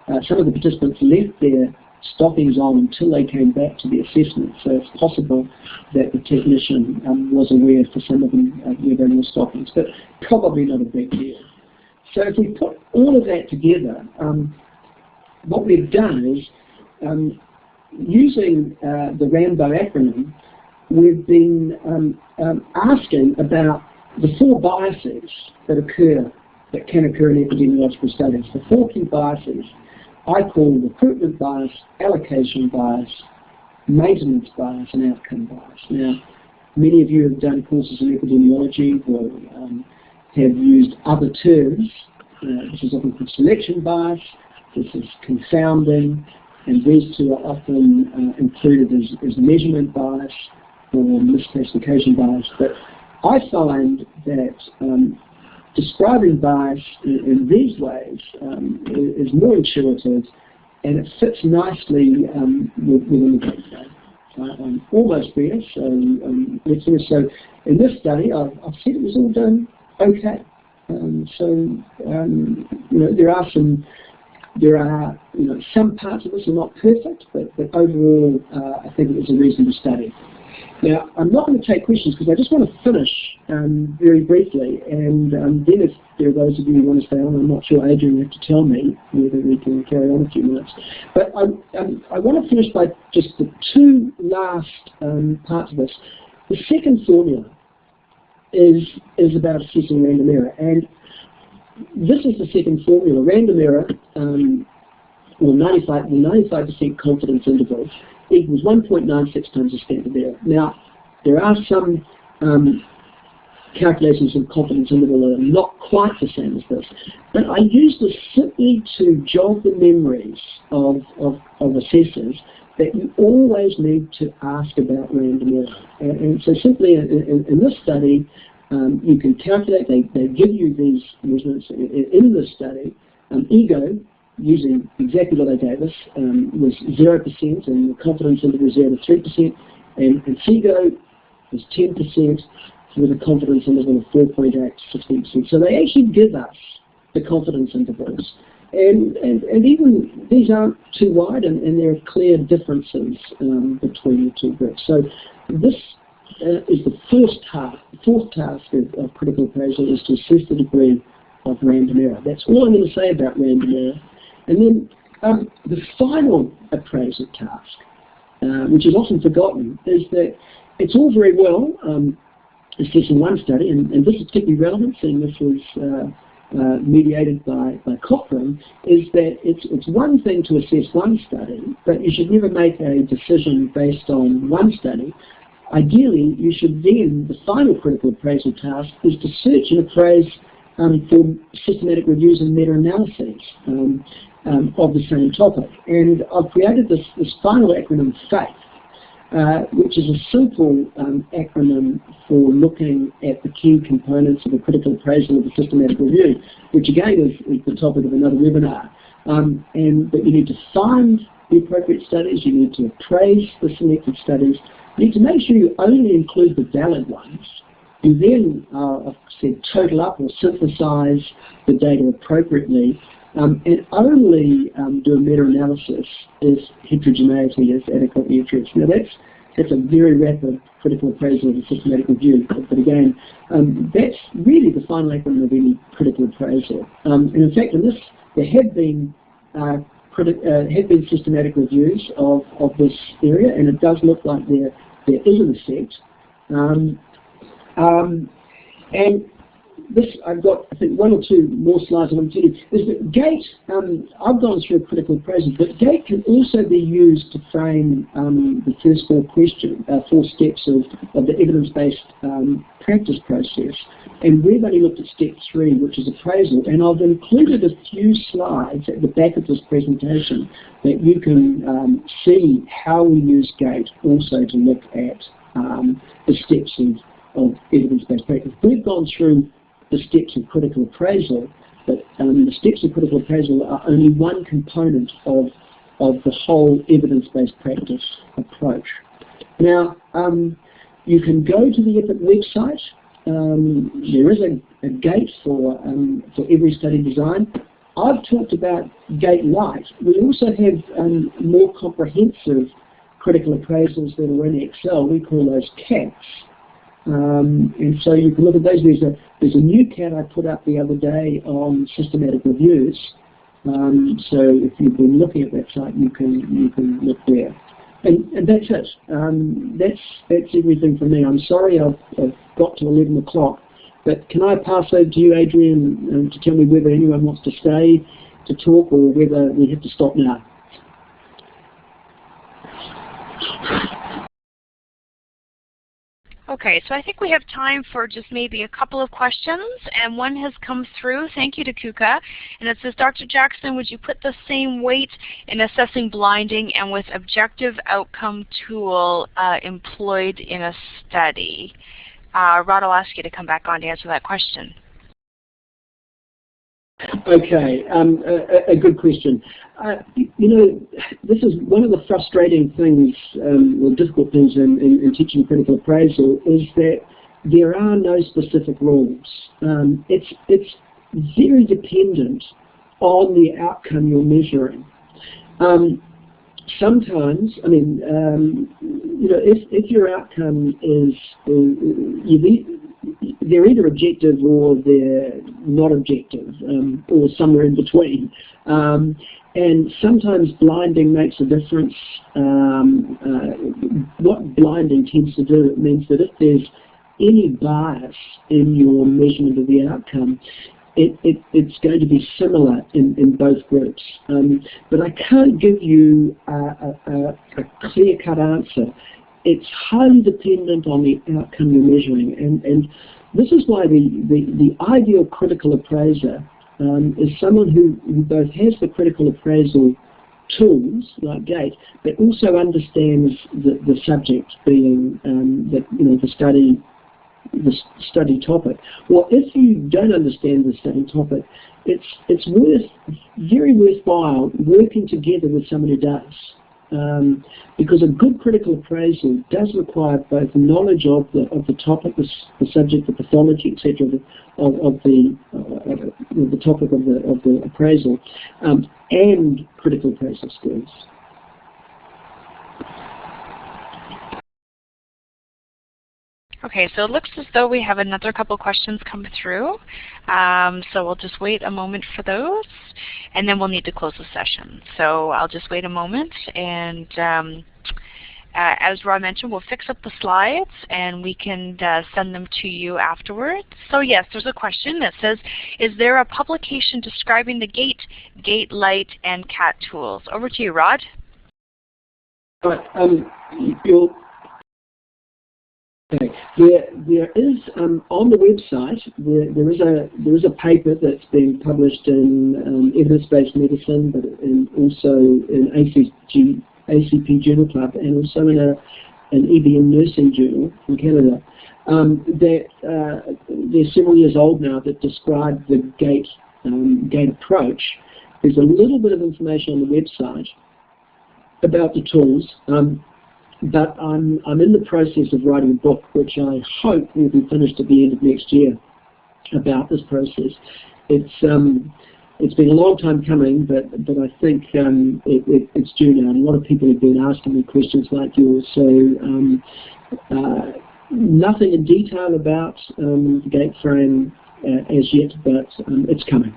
participants left their stockings on until they came back to the assessment. So it's possible that the technician was aware for some of them wearing the stockings, but probably not a big deal. So if we put all of that together, what we've done is, using the RAMBO acronym, we've been asking about the 4 biases that can occur in epidemiological studies. The 4 key biases I call recruitment bias, allocation bias, maintenance bias, and outcome bias. Now, many of you have done courses in epidemiology will have used other terms. This is often called selection bias, this is confounding, and these two are often included as measurement bias or misclassification bias. But I find that describing bias in these ways is more intuitive, and it fits nicely within the data. I'm almost there, so in this study I've said it was all done okay. There are some parts of this are not perfect, but overall I think it was a reasonable study. Now, I'm not going to take questions because I just want to finish very briefly, and then if there are those of you who want to stay on, I'm not sure, Adrienne, you have to tell me whether we can carry on a few minutes. But I want to finish by just the 2 last parts of this. The second formula is about assessing random error, and this is the second formula. Random error, or 95% confidence interval, equals 1.96 times the standard error. Now, there are some calculations of confidence interval that are not quite the same as this, but I use this simply to jog the memories of assessors that you always need to ask about random error. And so simply in this study, you can calculate, they give you these measurements in this study. EGO, using exactly what they gave us, was 0%, and the confidence interval was 0 to 3%, and CGO was 10% with a confidence interval of 4.8 to 16%. So they actually give us the confidence intervals. And even these aren't too wide, and there are clear differences between the 2 groups. So this is the fourth task of critical appraisal, is to assess the degree of random error. That's all I'm going to say about random error. And then the final appraisal task, which is often forgotten, is that it's all very well assessing one study, and this is particularly relevant, seeing this was mediated by Cochrane, is that it's one thing to assess one study, but you should never make a decision based on one study. Ideally, you should then, the final critical appraisal task is to search and appraise for systematic reviews and meta-analyses of the same topic. And I've created this final acronym, FAITH, which is a simple acronym for looking at the key components of a critical appraisal of a systematic review, which again is the topic of another webinar. But you need to find the appropriate studies, you need to appraise the selected studies, you need to make sure you only include the valid ones. You then, I've said, total up or synthesize the data appropriately, and only do a meta-analysis if heterogeneity is adequately addressed. Now that's a very rapid critical appraisal of a systematic review, but again, that's really the final acronym of any critical appraisal. And in fact, in this, there have been systematic reviews of this area, and it does look like there is an effect. And I've got, I think, one or two more slides I want to do. Is that GATE, I've gone through a critical appraisal, but GATE can also be used to frame the first four steps of the evidence-based practice process. And we've only looked at step 3, which is appraisal, and I've included a few slides at the back of this presentation that you can see how we use GATE also to look at the steps of evidence-based practice. We've gone through the steps of critical appraisal, but the steps of critical appraisal are only one component of the whole evidence-based practice approach. Now, you can go to the EPIC website. There is a GATE for every study design. I've talked about GATE Lite. We also have more comprehensive critical appraisals that are in Excel. We call those CATs. And so you can look at those. There's a new CAT I put up the other day on systematic reviews. So if you've been looking at that site, you can look there. And that's it. That's everything from me. I'm sorry I've got to 11 o'clock, but can I pass over to you, Adrienne, to tell me whether anyone wants to stay to talk or whether we have to stop now? Okay, so I think we have time for just maybe a couple of questions, and one has come through. Thank you to Kuka, and it says, Dr. Jackson, would you put the same weight in assessing blinding and with objective outcome tool employed in a study? Rod, I'll ask you to come back on to answer that question. Okay, a good question. You know, this is one of the frustrating things, or difficult things in teaching critical appraisal, is that there are no specific rules. It's very dependent on the outcome you're measuring. Sometimes, I mean, you know, if your outcome is, they're either objective or they're not objective, or somewhere in between. And sometimes blinding makes a difference. What blinding tends to do, it means that if there's any bias in your measurement of the outcome, it's going to be similar in both groups. But I can't give you a clear-cut answer. It's highly dependent on the outcome you're measuring, and this is why the ideal critical appraiser is someone who both has the critical appraisal tools like GATE, but also understands the subject, being the study topic. Well, if you don't understand the study topic, it's very worthwhile working together with someone who does. Because a good critical appraisal does require both knowledge of the topic, the subject, the pathology, etc., of the topic of the appraisal, and critical appraisal skills. Okay, so it looks as though we have another couple questions come through. So we'll just wait a moment for those, and then we'll need to close the session. So I'll just wait a moment, and as Rob mentioned, we'll fix up the slides, and we can send them to you afterwards. So yes, there's a question that says, is there a publication describing the GATE, Lite, and CAT tools? Over to you, Rod. Right, okay. There is on the website there is a paper that's been published in evidence-based medicine, but also in ACP Journal Club, and also in an EBM nursing journal in Canada. They're several years old now, that describe the GATE approach. There's a little bit of information on the website about the tools. But I'm in the process of writing a book, which I hope will be finished at the end of next year, about this process. It's been a long time coming, but I think it's due now. And a lot of people have been asking me questions like yours. So nothing in detail about the GATE frame as yet, but it's coming.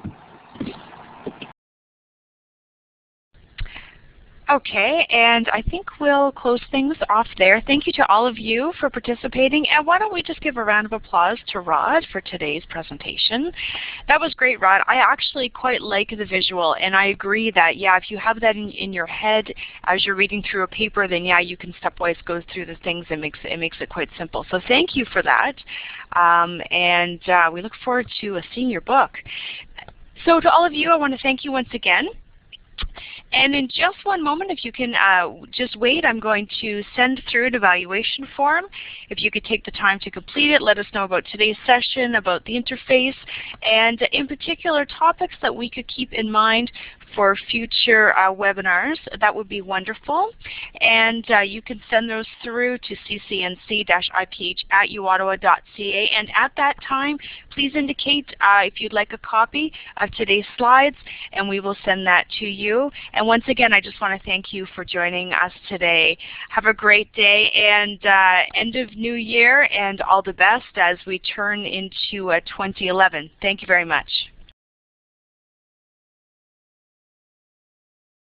Okay, and I think we'll close things off there. Thank you to all of you for participating, and why don't we just give a round of applause to Rod for today's presentation. That was great, Rod. I actually quite like the visual, and I agree that, yeah, if you have that in your head as you're reading through a paper, then yeah, you can stepwise go through the things and it makes it quite simple. So thank you for that, and we look forward to seeing your book. So to all of you, I want to thank you once again. And in just one moment, if you can just wait, I'm going to send through an evaluation form. If you could take the time to complete it, let us know about today's session, about the interface, and in particular topics that we could keep in mind for future webinars. That would be wonderful. And you can send those through to ccnc-iph@uottawa.ca. And at that time, please indicate if you'd like a copy of today's slides, and we will send that to you. And once again, I just want to thank you for joining us today. Have a great day and end of new year, and all the best as we turn into 2011. Thank you very much.